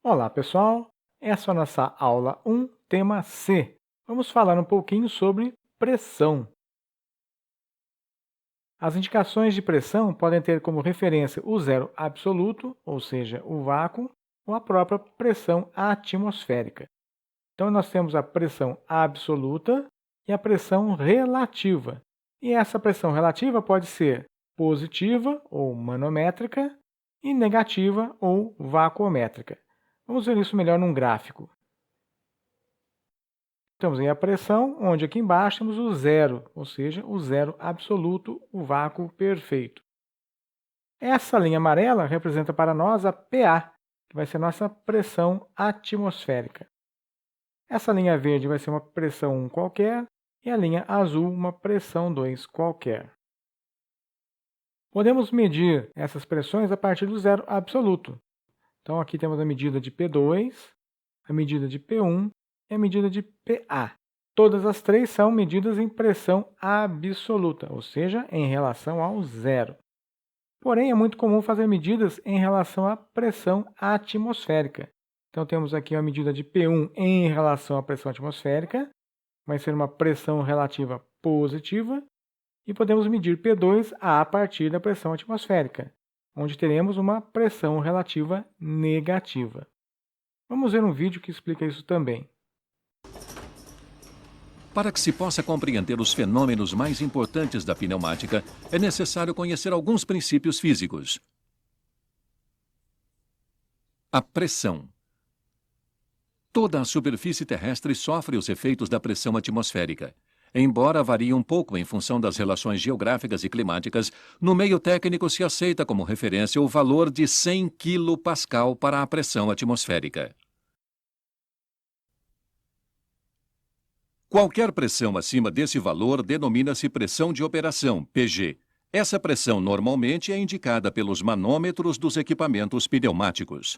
Olá, pessoal! Essa é a nossa aula 1, tema C. Vamos falar um pouquinho sobre pressão. As indicações de pressão podem ter como referência o zero absoluto, ou seja, o vácuo, ou a própria pressão atmosférica. Então, nós temos a pressão absoluta e a pressão relativa. E essa pressão relativa pode ser positiva, ou manométrica, e negativa, ou vacuométrica. Vamos ver isso melhor num gráfico. Temos aí a pressão, onde aqui embaixo temos o zero, ou seja, o zero absoluto, o vácuo perfeito. Essa linha amarela representa para nós a PA, que vai ser a nossa pressão atmosférica. Essa linha verde vai ser uma pressão 1 qualquer, e a linha azul uma pressão 2 qualquer. Podemos medir essas pressões a partir do zero absoluto. Então, aqui temos a medida de P2, a medida de P1 e a medida de PA. Todas as três são medidas em pressão absoluta, ou seja, em relação ao zero. Porém, é muito comum fazer medidas em relação à pressão atmosférica. Então, temos aqui a medida de P1 em relação à pressão atmosférica, vai ser uma pressão relativa positiva, e podemos medir P2 a partir da pressão atmosférica, onde teremos uma pressão relativa negativa. Vamos ver um vídeo que explica isso também. Para que se possa compreender os fenômenos mais importantes da pneumática, é necessário conhecer alguns princípios físicos. A pressão. Toda a superfície terrestre sofre os efeitos da pressão atmosférica. Embora varie um pouco em função das relações geográficas e climáticas, no meio técnico se aceita como referência o valor de 100 kPa para a pressão atmosférica. Qualquer pressão acima desse valor denomina-se pressão de operação, PG. Essa pressão normalmente é indicada pelos manômetros dos equipamentos pneumáticos.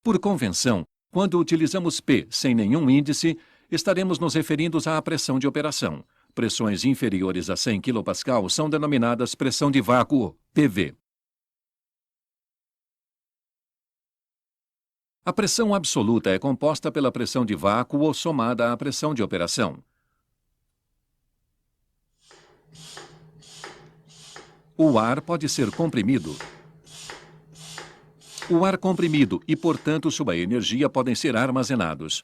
Por convenção, quando utilizamos P sem nenhum índice, estaremos nos referindo à pressão de operação. Pressões inferiores a 100 kPa são denominadas pressão de vácuo, PV. A pressão absoluta é composta pela pressão de vácuo somada à pressão de operação. O ar pode ser comprimido. O ar comprimido e, portanto, sua energia podem ser armazenados.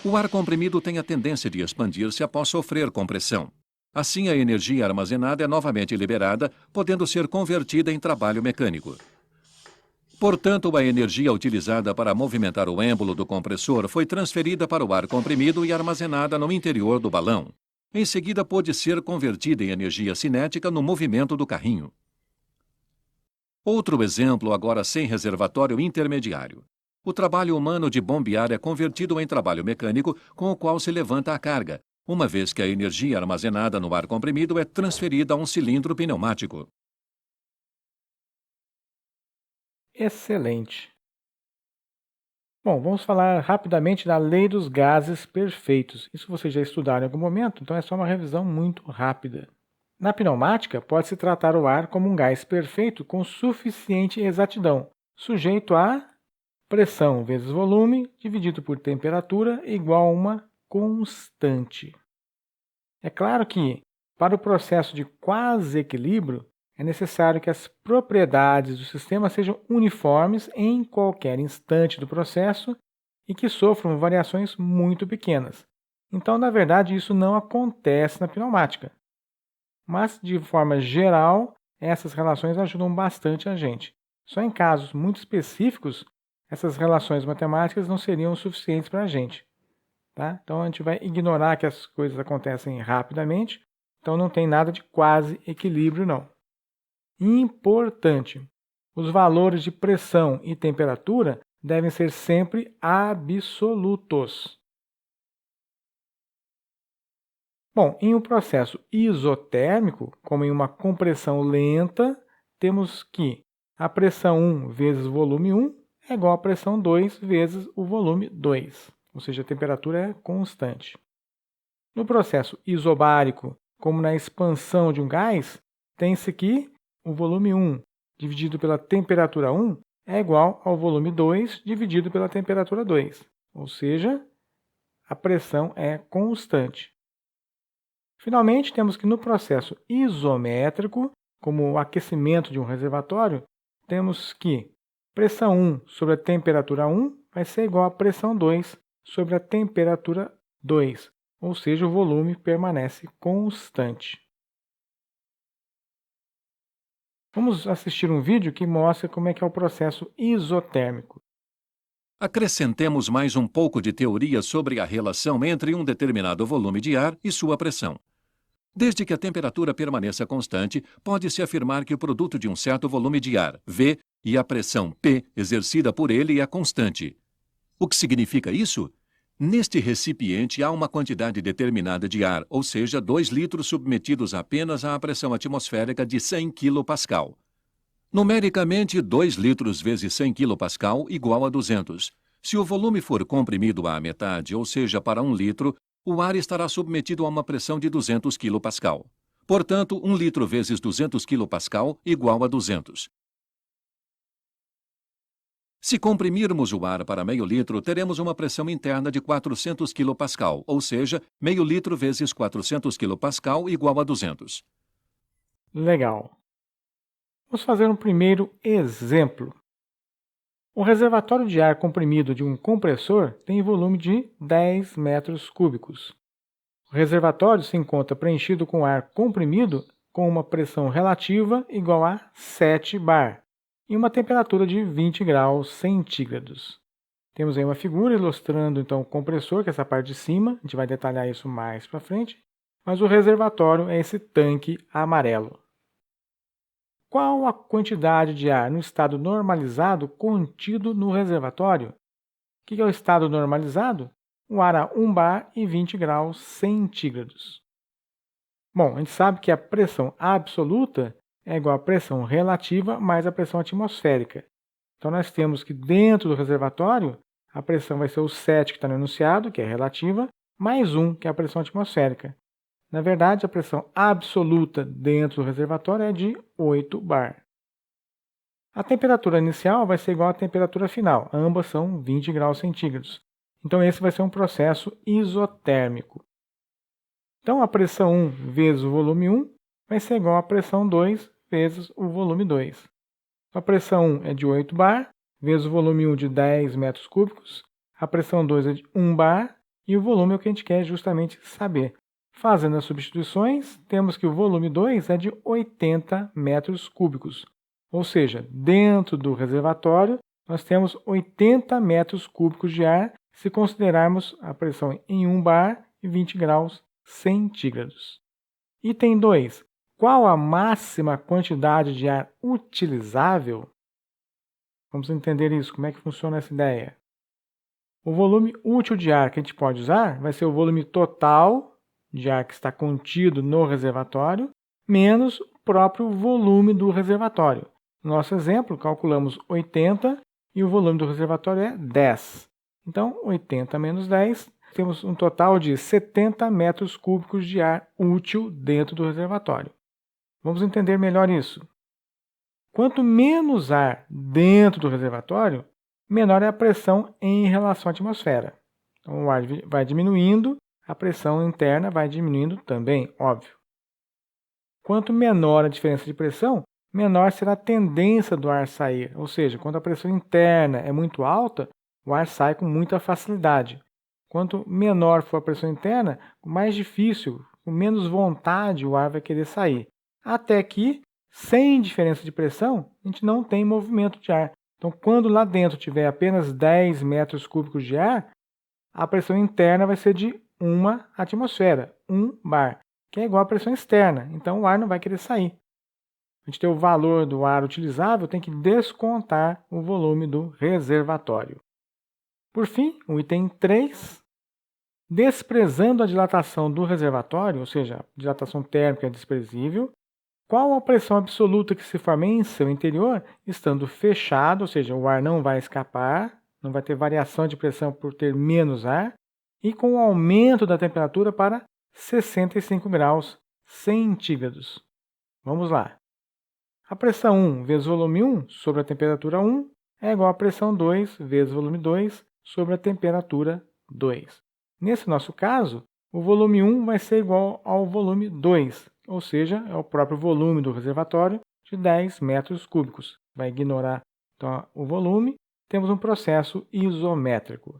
O ar comprimido tem a tendência de expandir-se após sofrer compressão. Assim, a energia armazenada é novamente liberada, podendo ser convertida em trabalho mecânico. Portanto, a energia utilizada para movimentar o êmbolo do compressor foi transferida para o ar comprimido e armazenada no interior do balão. Em seguida, pôde ser convertida em energia cinética no movimento do carrinho. Outro exemplo, agora sem reservatório intermediário. O trabalho humano de bombear é convertido em trabalho mecânico com o qual se levanta a carga, uma vez que a energia armazenada no ar comprimido é transferida a um cilindro pneumático. Excelente! Bom, vamos falar rapidamente da lei dos gases perfeitos. Isso vocês já estudaram em algum momento, então é só uma revisão muito rápida. Na pneumática, pode-se tratar o ar como um gás perfeito com suficiente exatidão, sujeito a pressão vezes volume dividido por temperatura igual a uma constante. É claro que, para o processo de quase equilíbrio, é necessário que as propriedades do sistema sejam uniformes em qualquer instante do processo e que sofram variações muito pequenas. Então, na verdade, isso não acontece na pneumática. Mas, de forma geral, essas relações ajudam bastante a gente. Só em casos muito específicos, essas relações matemáticas não seriam suficientes para a gente. Tá? Então, a gente vai ignorar que as coisas acontecem rapidamente, então não tem nada de quase equilíbrio, não. Importante: os valores de pressão e temperatura devem ser sempre absolutos. Bom, em um processo isotérmico, como em uma compressão lenta, temos que a pressão 1 vezes o volume 1 é igual à pressão 2 vezes o volume 2, ou seja, a temperatura é constante. No processo isobárico, como na expansão de um gás, tem-se que o volume 1 dividido pela temperatura 1 é igual ao volume 2 dividido pela temperatura 2, ou seja, a pressão é constante. Finalmente, temos que no processo isométrico, como o aquecimento de um reservatório, temos que pressão 1 sobre a temperatura 1 vai ser igual a pressão 2 sobre a temperatura 2, ou seja, o volume permanece constante. Vamos assistir um vídeo que mostra como é que é o processo isotérmico. Acrescentemos mais um pouco de teoria sobre a relação entre um determinado volume de ar e sua pressão. Desde que a temperatura permaneça constante, pode-se afirmar que o produto de um certo volume de ar, V, e a pressão P exercida por ele é constante. O que significa isso? Neste recipiente há uma quantidade determinada de ar, ou seja, 2 litros submetidos apenas à pressão atmosférica de 100 kPa. Numericamente, 2 litros vezes 100 kPa igual a 200. Se o volume for comprimido à metade, ou seja, para 1 litro, o ar estará submetido a uma pressão de 200 kPa. Portanto, 1 litro vezes 200 kPa igual a 200. Se comprimirmos o ar para meio litro, teremos uma pressão interna de 400 kPa, ou seja, meio litro vezes 400 kPa igual a 200. Legal. Vamos fazer um primeiro exemplo. O reservatório de ar comprimido de um compressor tem volume de 10 metros cúbicos. O reservatório se encontra preenchido com ar comprimido com uma pressão relativa igual a 7 bar e uma temperatura de 20 graus centígrados. Temos aí uma figura ilustrando então o compressor, que é essa parte de cima, a gente vai detalhar isso mais para frente, mas o reservatório é esse tanque amarelo. Qual a quantidade de ar no estado normalizado contido no reservatório? O que é o estado normalizado? O ar a 1 bar e 20 graus centígrados. Bom, a gente sabe que a pressão absoluta é igual à pressão relativa mais a pressão atmosférica. Então, nós temos que dentro do reservatório, a pressão vai ser o 7 que está no enunciado, que é relativa, mais 1, que é a pressão atmosférica. Na verdade, a pressão absoluta dentro do reservatório é de 8 bar. A temperatura inicial vai ser igual à temperatura final, ambas são 20 graus centígrados. Então, esse vai ser um processo isotérmico. Então, a pressão 1 vezes o volume 1 vai ser igual à pressão 2 vezes o volume 2. A pressão 1 é de 8 bar, vezes o volume 1 de 10 metros cúbicos. A pressão 2 é de 1 bar e o volume é o que a gente quer justamente saber. Fazendo as substituições, temos que o volume 2 é de 80 metros cúbicos. Ou seja, dentro do reservatório, nós temos 80 metros cúbicos de ar se considerarmos a pressão em 1 bar e 20 graus centígrados. Item 2. Qual a máxima quantidade de ar utilizável? Vamos entender isso, como é que funciona essa ideia. O volume útil de ar que a gente pode usar vai ser o volume total de ar que está contido no reservatório, menos o próprio volume do reservatório. No nosso exemplo, calculamos 80 e o volume do reservatório é 10. Então, 80 menos 10, temos um total de 70 metros cúbicos de ar útil dentro do reservatório. Vamos entender melhor isso. Quanto menos ar dentro do reservatório, menor é a pressão em relação à atmosfera. Então, o ar vai diminuindo, a pressão interna vai diminuindo também, óbvio. Quanto menor a diferença de pressão, menor será a tendência do ar sair. Ou seja, quando a pressão interna é muito alta, o ar sai com muita facilidade. Quanto menor for a pressão interna, mais difícil, com menos vontade o ar vai querer sair. Até que, sem diferença de pressão, a gente não tem movimento de ar. Então, quando lá dentro tiver apenas 10 metros cúbicos de ar, a pressão interna vai ser de 1 atmosfera, 1 bar, que é igual à pressão externa. Então, o ar não vai querer sair. A gente tem o valor do ar utilizável, tem que descontar o volume do reservatório. Por fim, o item 3. Desprezando a dilatação do reservatório, ou seja, a dilatação térmica é desprezível, qual a pressão absoluta que se forma em seu interior, estando fechado, ou seja, o ar não vai escapar, não vai ter variação de pressão por ter menos ar, e com o aumento da temperatura para 65 graus centígrados. Vamos lá. A pressão 1 vezes o volume 1 sobre a temperatura 1 é igual a pressão 2 vezes volume 2 sobre a temperatura 2. Nesse nosso caso, o volume 1 vai ser igual ao volume 2, ou seja, é o próprio volume do reservatório de 10 metros cúbicos. Vai ignorar então, o volume, temos um processo isométrico.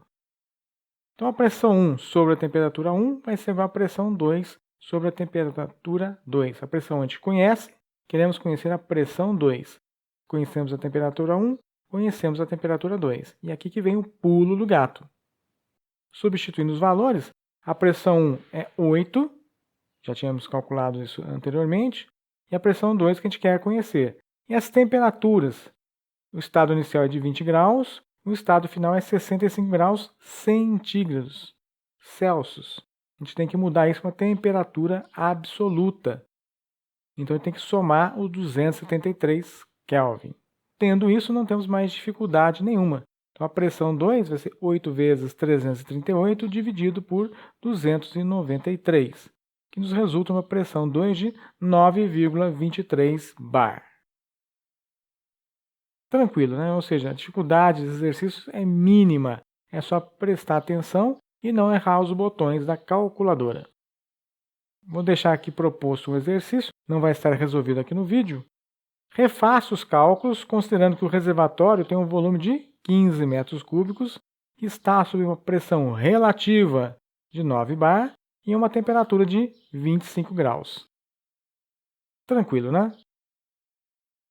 Então, a pressão 1 sobre a temperatura 1 vai ser igual a pressão 2 sobre a temperatura 2. A pressão a gente conhece, queremos conhecer a pressão 2. Conhecemos a temperatura 1, conhecemos a temperatura 2. E aqui que vem o pulo do gato. Substituindo os valores, a pressão 1 é 8, já tínhamos calculado isso anteriormente, e a pressão 2 que a gente quer conhecer. E as temperaturas, o estado inicial é de 20 graus, o estado final é 65 graus centígrados, Celsius. A gente tem que mudar isso para temperatura absoluta. Então, a gente tem que somar o 273 Kelvin. Tendo isso, não temos mais dificuldade nenhuma. Então, a pressão 2 vai ser 8 vezes 338 dividido por 293, que nos resulta uma pressão 2 de 9,23 bar. Tranquilo, né? Ou seja, a dificuldade dos exercícios é mínima. É só prestar atenção e não errar os botões da calculadora. Vou deixar aqui proposto um exercício, não vai estar resolvido aqui no vídeo. Refaça os cálculos, considerando que o reservatório tem um volume de 15 metros cúbicos, que está sob uma pressão relativa de 9 bar e uma temperatura de 25 graus. Tranquilo, né?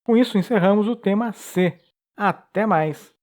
Com isso, encerramos o tema C. Até mais!